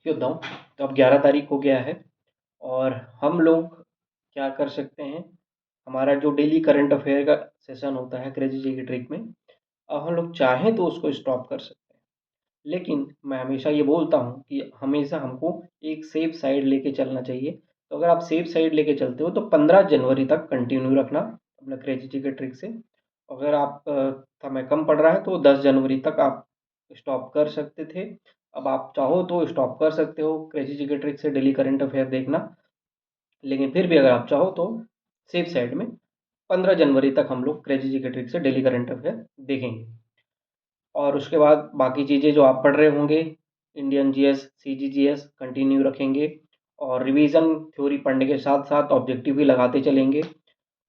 योद्धाओं। तो अब 11 तारीख हो गया है और हम लोग क्या कर सकते हैं, हमारा जो डेली करंट अफेयर का सेशन होता है क्रेजी जी की ट्रिक में, अब हम लोग चाहें तो उसको स्टॉप कर सकते हैं। लेकिन मैं हमेशा ये बोलता हूँ कि हमेशा हमको एक सेफ साइड लेके चलना चाहिए। तो अगर आप सेफ साइड लेके चलते हो तो 15 जनवरी तक कंटिन्यू रखना अपना क्रेजी जी के ट्रिक से। अगर आप समय कम पड़ रहा है तो 10 जनवरी तक आप स्टॉप कर सकते थे। अब आप चाहो तो स्टॉप कर सकते हो क्रेजी जी के ट्रिक से डेली करंट अफेयर देखना। लेकिन फिर भी अगर आप चाहो तो सेफ साइड में 15 जनवरी तक हम लोग क्रेजी जी के ट्रिक से डेली करंट अफेयर देखेंगे। और उसके बाद बाकी चीज़ें जो आप पढ़ रहे होंगे, इंडियन जीएस, सीजीजीएस कंटिन्यू रखेंगे और रिवीजन थ्योरी पढ़ने के साथ साथ ऑब्जेक्टिव भी लगाते चलेंगे।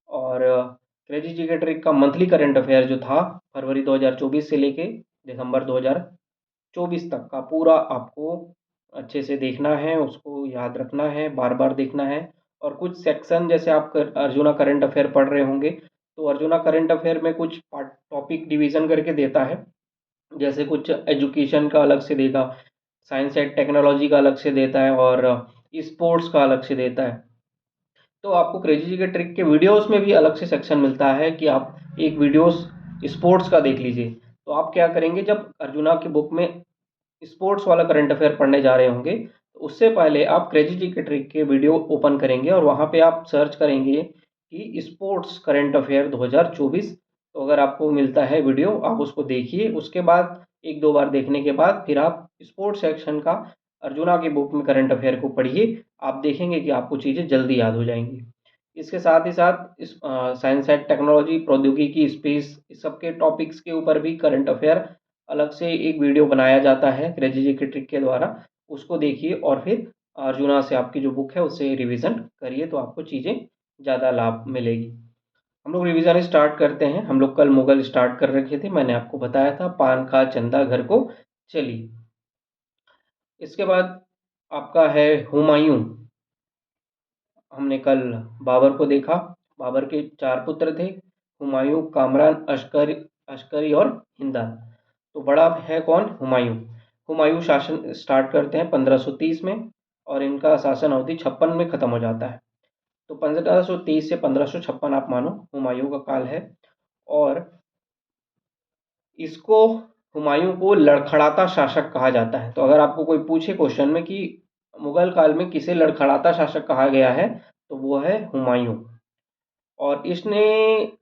और क्रेजी जी के ट्रिक का मंथली करंट अफेयर जो था फरवरी 2024 से लेके दिसंबर 2024 तक का पूरा आपको अच्छे से देखना है, उसको याद रखना है, बार बार देखना है। और कुछ सेक्शन जैसे आप अर्जुना करंट अफेयर पढ़ रहे होंगे, तो अर्जुना करंट अफेयर में कुछ टॉपिक डिवीज़न करके देता है। जैसे कुछ एजुकेशन का अलग से देगा, साइंस एंड टेक्नोलॉजी का अलग से देता है और स्पोर्ट्स का अलग से देता है। तो आपको क्रेजी जी के ट्रिक के वीडियोस में भी अलग से सेक्शन मिलता है कि आप एक वीडियोस स्पोर्ट्स का देख लीजिए। तो आप क्या करेंगे, जब अर्जुना की बुक में स्पोर्ट्स वाला करंट अफेयर पढ़ने जा रहे होंगे तो उससे पहले आप क्रेजी जी के ट्रिक के वीडियो ओपन करेंगे और वहाँ पे आप सर्च करेंगे कि स्पोर्ट्स करंट अफेयर 2024। तो अगर आपको मिलता है वीडियो आप उसको देखिए। उसके बाद एक दो बार देखने के बाद फिर आप स्पोर्ट्स सेक्शन का अर्जुना की बुक में करंट अफेयर को पढ़िए। आप देखेंगे कि आपको चीज़ें जल्दी याद हो जाएंगी। इसके साथ ही साथ इस साइंस एंड टेक्नोलॉजी, प्रौद्योगिकी, स्पेस, इस सब के टॉपिक्स के ऊपर भी करंट अफेयर अलग से एक वीडियो बनाया जाता है क्रेजी जी की ट्रिक के द्वारा। उसको देखिए और फिर अर्जुना से आपकी जो बुक है उससे रिवीजन करिए तो आपको चीज़ें ज़्यादा लाभ मिलेगी। हम लोग रिवीजन स्टार्ट करते हैं। हम लोग कल मुगल स्टार्ट कर रखे थे, मैंने आपको बताया था पान खा चंदा घर को चली। इसके बाद आपका है हुमायूं। हमने कल बाबर को देखा। बाबर के चार पुत्र थे, हुमायूं, कामरान, अश्करी अश्करी और हिंदल। तो बड़ा है कौन, हुमायूं। हुमायूं शासन स्टार्ट करते हैं 1530 में और इनका शासन अवधि 56 में ख़त्म हो जाता है। तो 1530 से 1556 आप मानो हुमायूं का काल है। और इसको, हुमायूं को लड़खड़ाता शासक कहा जाता है। तो अगर आपको कोई पूछे क्वेश्चन में कि मुगल काल में किसे लड़खड़ाता शासक कहा गया है, तो वो है हुमायूं। और इसने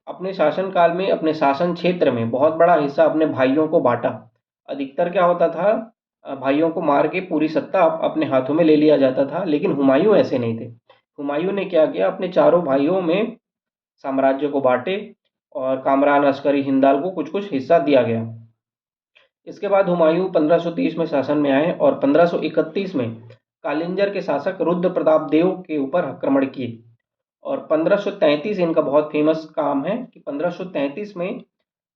अपने शासन काल में अपने शासन क्षेत्र में बहुत बड़ा हिस्सा अपने भाइयों को बांटा। अधिकतर क्या होता था, भाइयों को मार के पूरी सत्ता अपने हाथों में ले लिया जाता था, लेकिन हुमायूं ऐसे नहीं थे। हुमायूं ने क्या किया, अपने चारों भाइयों में साम्राज्य को बांटे और कामरान, अस्करी, हिंदाल को कुछ कुछ हिस्सा दिया गया। इसके बाद हुमायूं 1530 में शासन में आए और 1531 में कालिंजर के शासक रुद्र प्रताप देव के ऊपर आक्रमण किए। और 1533 इनका बहुत फेमस काम है कि 1533 में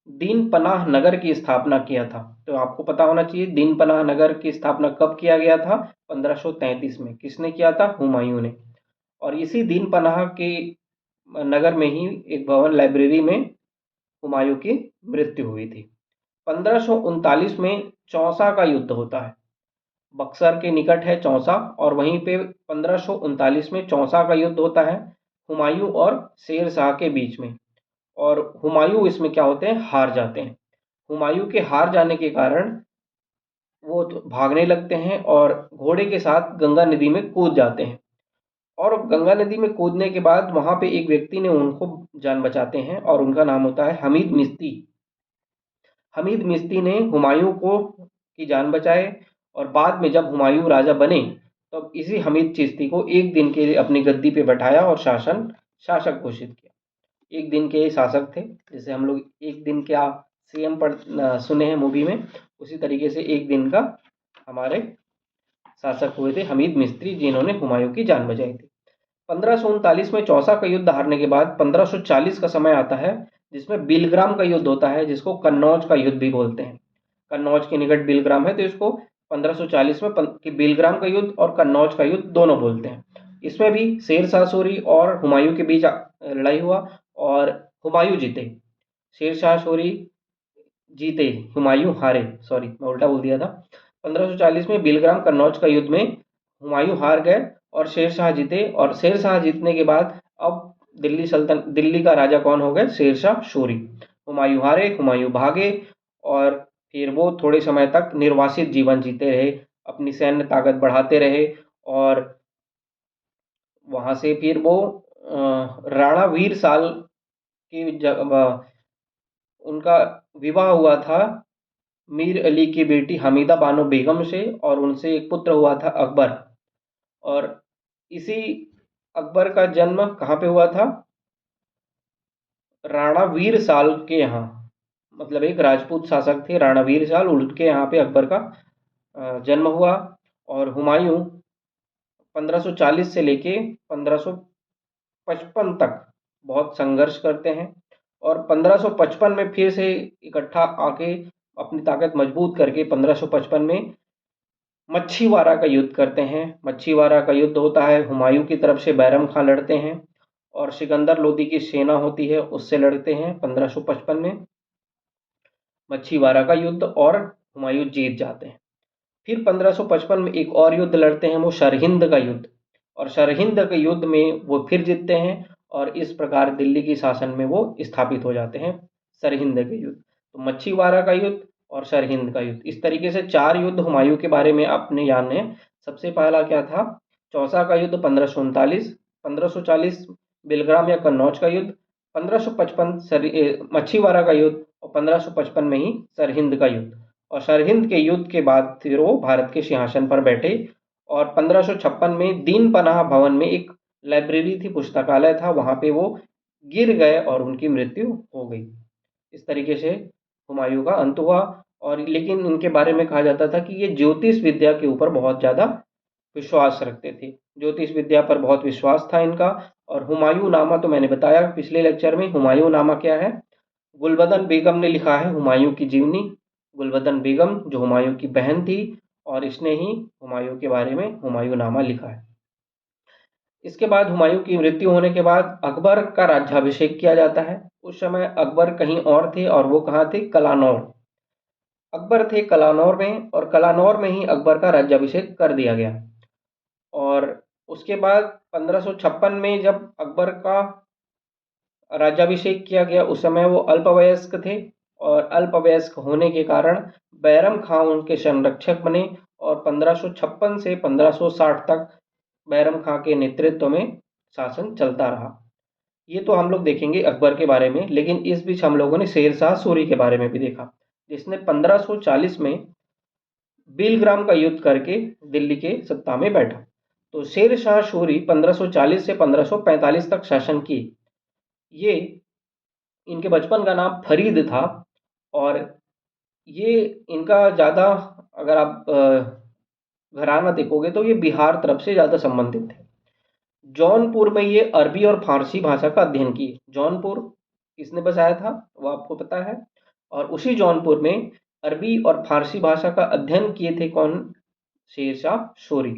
दीन पनाह नगर की स्थापना किया था। तो आपको पता होना चाहिए दीन पनाह नगर की स्थापना कब किया गया था, 1533 में। किसने किया था, हुमायूं ने। और इसी दीन पनाह के नगर में ही एक भवन लाइब्रेरी में हुमायूं की मृत्यु हुई थी। 1539 में चौसा का युद्ध होता है। बक्सर के निकट है चौसा और वहीं पे 1539 में चौसा का युद्ध होता है हुमायूं और शेर शाह के बीच में। और हुमायूं इसमें क्या होते हैं, हार जाते हैं। हुमायूं के हार जाने के कारण वो तो भागने लगते हैं और घोड़े के साथ गंगा नदी में कूद जाते हैं। और गंगा नदी में कूदने के बाद वहां पे एक व्यक्ति ने उनको जान बचाते हैं और उनका नाम होता है हमीद मिस्ती। हमीद मिस्ती ने हुमायूं को की जान बचाए और बाद में जब हुमायूं राजा बने तब इसी हमीद चिश्ती को एक दिन के लिए अपनी गद्दी पे बैठाया और शासक घोषित किया। एक दिन के शासक थे, जैसे हम लोग एक दिन क्या सीएम सुने हैं मूवी में, उसी तरीके से एक दिन का हमारे शासक हुए थे हमीद मिस्त्री, जिन्होंने हुमायूं की जान बचाई थी। 1539 में चौसा का युद्ध हारने के बाद 1540 का समय आता है जिसमें बिलग्राम का युद्ध होता है, जिसको कन्नौज का युद्ध भी बोलते हैं। कन्नौज के निकट बिलग्राम है तो इसको 1540 में बिलग्राम का युद्ध और कन्नौज का युद्ध दोनों बोलते हैं। इसमें भी शेर शाह सूरी और हुमायूं के बीच लड़ाई हुआ और हुमायूं जीते। शेर शाह सूरी जीते, हुमायूं हारे, सॉरी मैं उल्टा बोल दिया था। 1540 में बिलग्राम कन्नौज का युद्ध में हुमायूं हार गए और शेर शाह जीते, और शेर शाह जीतने के बाद अब दिल्ली का राजा कौन हो गए? शेर शाह सूरी। हुमायूं हारे, हुमायूं भागे, और फिर वो थोड़े समय तक निर्वासित जीवन जीते रहे, अपनी सैन्य ताकत बढ़ाते रहे, और वहां से फिर वो राणा वीर साल की उनका विवाह हुआ था मीर अली की बेटी हमीदा बानो बेगम से, और उनसे एक पुत्र हुआ था अकबर। और इसी अकबर का जन्म कहाँ पे हुआ था? राणा वीर साल के यहाँ, मतलब एक राजपूत शासक थे राणा वीर साल, उनके यहाँ पे अकबर का जन्म हुआ। और हुमायूं 1540 से लेके 1555 तक बहुत संघर्ष करते हैं, और 1555 में फिर से इकट्ठा आके अपनी ताकत मजबूत करके 1555 में मच्छीवाड़ा का युद्ध करते हैं। मच्छीवाड़ा का युद्ध होता है, हुमायूं की तरफ से बैरम खां लड़ते हैं, और सिकंदर लोदी की सेना होती है, उससे लड़ते हैं 1555 में मच्छीवाड़ा का युद्ध, और हुमायूं जीत जाते हैं। फिर 1555 में एक और युद्ध लड़ते हैं, वो सरहिंद का युद्ध, और सरहिंद के युद्ध में वो फिर जीतते हैं, और इस प्रकार दिल्ली की शासन में वो स्थापित हो जाते हैं। सरहिंद के युद्ध, तो मच्छीवाड़ा का युद्ध और सरहिंद का युद्ध, इस तरीके से 4 युद्ध हुमायूं के बारे में आपने जाने हैं। सबसे पहला क्या था? चौसा का युद्ध 1539, 1540 बिलग्राम या कन्नौज का युद्ध, 1555 मच्छीवाड़ा का युद्ध, और 1555 में ही सरहिंद का युद्ध। और सरहिंद के युद्ध के बाद फिर वो भारत के सिंहासन पर बैठे, और 1556 में दीन पनाह भवन में एक लाइब्रेरी थी, पुस्तकालय था, वहां पे वो गिर गए और उनकी मृत्यु हो गई। इस तरीके से हुमायूं का अंत हुआ। और लेकिन इनके बारे में कहा जाता था कि ये ज्योतिष विद्या के ऊपर बहुत ज़्यादा विश्वास रखते थे, ज्योतिष विद्या पर बहुत विश्वास था इनका। और हुमायूं नामा तो मैंने बताया पिछले लेक्चर में, हुमायूं नामा क्या है? गुलबदन बेगम ने लिखा है हुमायूं की जीवनी। गुलबदन बेगम जो हुमायूं की बहन थी, और इसने ही हुमायूं के बारे में हुमायूं नामा लिखा है। इसके बाद हुमायूं की मृत्यु होने के बाद अकबर का राज्याभिषेक किया जाता है। उस समय अकबर कहीं और थे, और वो कहाँ थे? कलानौर। अकबर थे कलानौर में, और कलानौर में ही अकबर का राज्याभिषेक कर दिया गया। और उसके बाद 1556 में जब अकबर का राज्याभिषेक किया गया, उस समय वो अल्पवयस्क थे, और अल्पवयस्क होने के कारण बैरम खां उनके संरक्षक बने, और 1556 से 1560 तक बैरम खां के नेतृत्व में शासन चलता रहा। ये तो हम लोग देखेंगे अकबर के बारे में, लेकिन इस बीच हम लोगों ने शेर शाह सूरी के बारे में भी देखा, जिसने 1540 में बिलग्राम का युद्ध करके दिल्ली के सत्ता में बैठा। तो शेर शाह सूरी 1540 से 1545 तक शासन की। ये इनके बचपन का नाम फरीद था, और ये इनका ज़्यादा, अगर आप घराना देखोगे तो ये बिहार तरफ से ज़्यादा संबंधित थे। जौनपुर में ये अरबी और फारसी भाषा का अध्ययन किए। जौनपुर किसने बसाया था वो आपको पता है, और उसी जौनपुर में अरबी और फारसी भाषा का अध्ययन किए थे कौन? शेर शाह सूरी।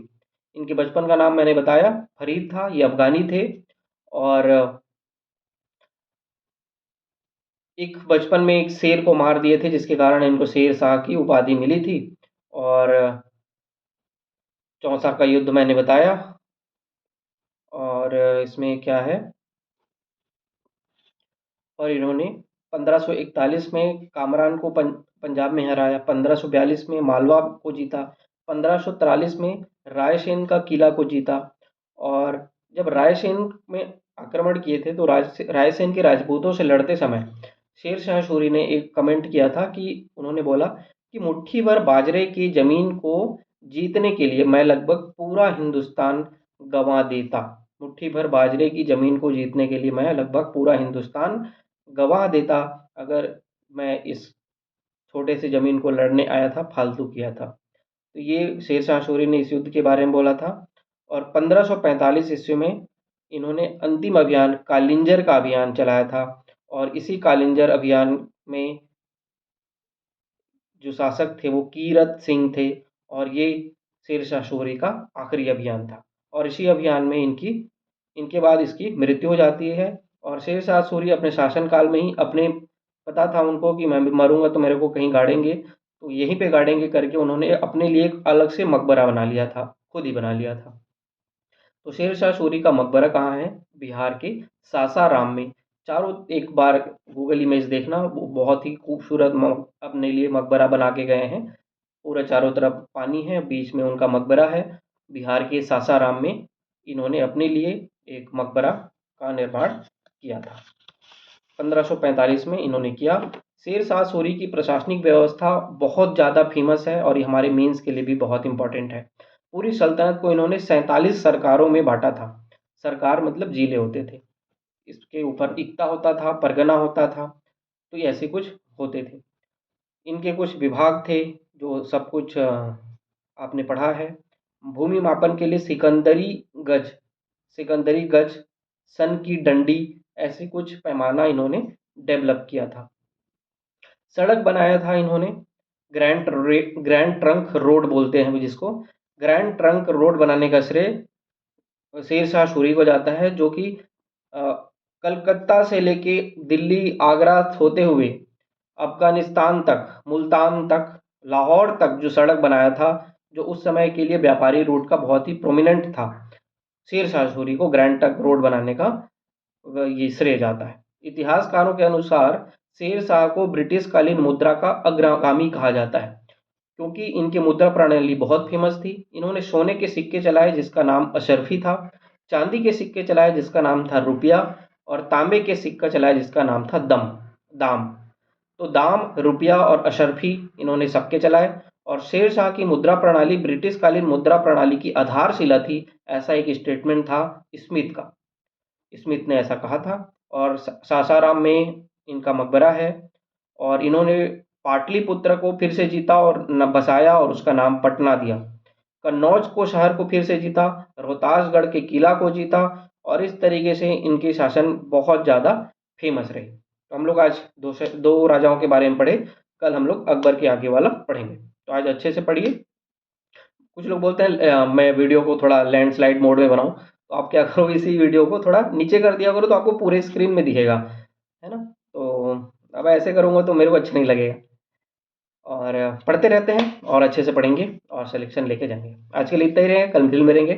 इनके बचपन का नाम मैंने बताया फरीद था, ये अफगानी थे, और एक बचपन में एक शेर को मार दिए थे, जिसके कारण इनको शेर शाह की उपाधि मिली थी। और चौसा का युद्ध मैंने बताया, और इसमें क्या है, और इन्होंने 1541 में कामरान को पंजाब में हराया, 1542 में मालवा को जीता, 1543 में रायसेन का किला को जीता। और जब रायसेन में आक्रमण किए थे, तो रायसेन के राजपूतों से लड़ते समय शेर शाह सूरी ने एक कमेंट किया था, कि उन्होंने बोला कि मुट्ठी भर बाजरे की जमीन को जीतने के लिए मैं लगभग पूरा हिंदुस्तान गंवा देता। मुट्ठी भर बाजरे की जमीन को जीतने के लिए मैं लगभग पूरा हिंदुस्तान गंवा देता, अगर मैं इस छोटे से ज़मीन को लड़ने आया था, फालतू किया था। तो ये शेर शाह सूरी ने इस युद्ध के बारे में बोला था। और 1545 ईस्वी में इन्होंने अंतिम अभियान कालिंजर का अभियान चलाया था, और इसी कालिंजर अभियान में जो शासक थे वो कीरत सिंह थे, और ये शेर शाह सूरी का आखिरी अभियान था। और इसी अभियान में इनके बाद इसकी मृत्यु हो जाती है। और शेर शाह सूरी अपने शासनकाल में ही अपने, पता था उनको कि मैं मरूंगा तो मेरे को कहीं गाड़ेंगे, तो यहीं पे गाड़ेंगे करके उन्होंने अपने लिए एक अलग से मकबरा बना लिया था, खुद ही बना लिया था। तो शेर शाह सूरी का मकबरा कहाँ है? बिहार के सासाराम में। चारों एक बार गूगल इमेज देखना, वो बहुत ही खूबसूरत अपने लिए मकबरा बना के गए हैं। पूरा चारों तरफ पानी है, बीच में उनका मकबरा है। बिहार के सासाराम में इन्होंने अपने लिए एक मकबरा का निर्माण किया था। 1545 में इन्होंने किया। शेर शाह सूरी की प्रशासनिक व्यवस्था बहुत ज़्यादा फेमस है और ये हमारे मेंस के लिए भी बहुत इंपॉर्टेंट है। पूरी सल्तनत को इन्होंने 47 सरकारों में बांटा था। सरकार मतलब जिले होते थे, इसके ऊपर इक्ता होता था, परगना होता था, तो ये ऐसे कुछ होते थे। इनके कुछ विभाग थे जो सब कुछ आपने पढ़ा है। भूमि मापन के लिए सिकंदरी गज, सन की डंडी, ऐसे कुछ पैमाना इन्होंने डेवलप किया था। सड़क बनाया था इन्होंने, ग्रैंड ट्रंक रोड बोलते हैं जिसको। ग्रैंड ट्रंक रोड बनाने का श्रेय शेर शाह सूरी को जाता है, जो कि कलकत्ता से लेके दिल्ली आगरा होते हुए अफगानिस्तान तक, मुल्तान तक, लाहौर तक जो सड़क बनाया था, जो उस समय के लिए व्यापारी रूट का बहुत ही प्रोमिनेंट था, शेर शाह सूरी को ग्रैंड ट्रंक रोड बनाने का ये श्रेय जाता है। इतिहासकारों के अनुसार शेर शाह को ब्रिटिश कालीन मुद्रा का अग्रगामी कहा जाता है, क्योंकि इनकी मुद्रा प्रणाली बहुत फेमस थी। इन्होंने सोने के सिक्के चलाए जिसका नाम अशरफी था, चांदी के सिक्के चलाए जिसका नाम था रुपया, और तांबे के सिक्का चलाए जिसका नाम था दाम। तो दाम, रुपया और अशरफी इन्होंने सिक्के चलाए। और शेर शाह की मुद्रा प्रणाली ब्रिटिश कालीन मुद्रा प्रणाली की आधारशिला थी, ऐसा एक स्टेटमेंट था स्मिथ का। स्मिथ ने ऐसा कहा था। और सासाराम में इनका मकबरा है। और इन्होंने पाटलिपुत्र को फिर से जीता और बसाया और उसका नाम पटना दिया। कन्नौज को शहर को फिर से जीता, रोहतासगढ़ के किला को जीता, और इस तरीके से इनकी शासन बहुत ज़्यादा फेमस रही। तो हम लोग आज दो राजाओं के बारे में पढ़े, कल हम लोग अकबर के आगे वाला पढ़ेंगे। तो आज अच्छे से पढ़िए। कुछ लोग बोलते हैं मैं वीडियो को थोड़ा लैंडस्लाइड मोड में बनाऊं, तो आप क्या करो, इसी वीडियो को थोड़ा नीचे कर दिया करो तो आपको पूरे स्क्रीन में दिखेगा, है ना। तो अब ऐसे करूँगा तो मेरे को अच्छा नहीं लगेगा। और पढ़ते रहते हैं और अच्छे से पढ़ेंगे और सिलेक्शन लेके जाएंगे। आज के लिए इतना ही रहेगा, कल फिर मिलेंगे।